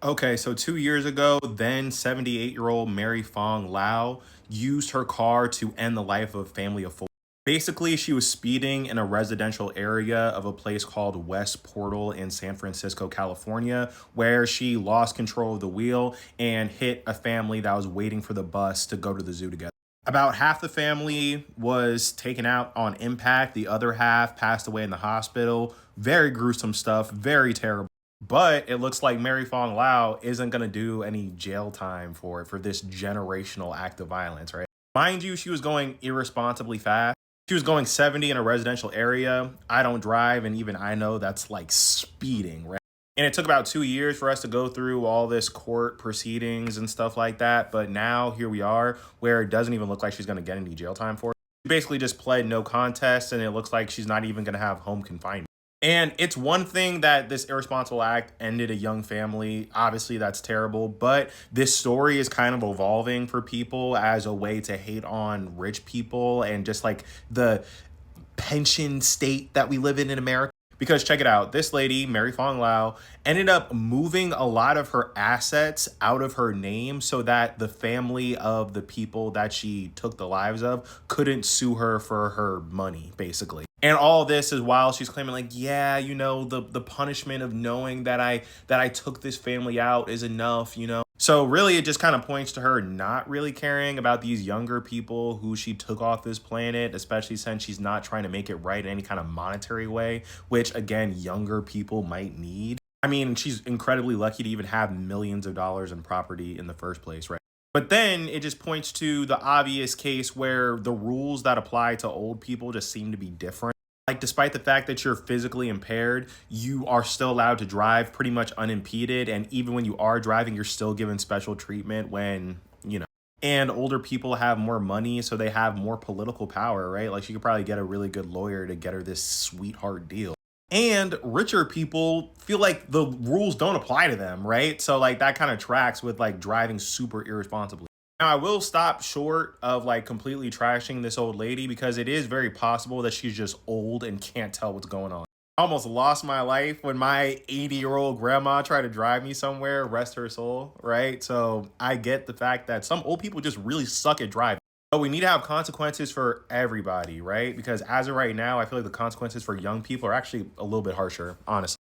Okay, so 2 years ago, then 78-year-old Mary Fong Lau used her car to end the life of a family of four. Basically, she was speeding in a residential area of a place called West Portal in San Francisco, California, where she lost control of the wheel and hit a family that was waiting for the bus to go to the zoo together. About half the family was taken out on impact, the other half passed away in the hospital. Very gruesome stuff, very terrible. But it looks like Mary Fong Lau isn't going to do any jail time for this generational act of violence, right? Mind you, she was going irresponsibly fast. She was going 70 in a residential area. I don't drive, and even I know that's like speeding, right? And it took about 2 years for us to go through all this court proceedings and stuff like that. But now here we are, where it doesn't even look like she's going to get any jail time for it. She basically just pled no contest, and it looks like she's not even going to have home confinement. And it's one thing that this irresponsible act ended a young family. Obviously, that's terrible. But this story is kind of evolving for people as a way to hate on rich people and just like the pension state that we live in America. Because check it out, this lady, Mary Fong Lau, ended up moving a lot of her assets out of her name so that the family of the people that she took the lives of couldn't sue her for her money, basically. And all this is while she's claiming, like, yeah, the punishment of knowing that I took this family out is enough. So really, it just kind of points to her not really caring about these younger people who she took off this planet, especially since she's not trying to make it right in any kind of monetary way, which again, younger people might need. I mean, she's incredibly lucky to even have millions of dollars in property in the first place, right? But then it just points to the obvious case where the rules that apply to old people just seem to be different. Like, despite the fact that you're physically impaired, you are still allowed to drive pretty much unimpeded. And even when you are driving, you're still given special treatment when. And older people have more money, so they have more political power, right? Like, she could probably get a really good lawyer to get her this sweetheart deal. And richer people feel like the rules don't apply to them, right? So, like, that kind of tracks with like driving super irresponsibly. Now, I will stop short of like completely trashing this old lady because it is very possible that she's just old and can't tell what's going on. I almost lost my life when my 80-year-old grandma tried to drive me somewhere, rest her soul, right? So I get the fact that some old people just really suck at driving. But we need to have consequences for everybody, right? Because as of right now, I feel like the consequences for young people are actually a little bit harsher, honestly.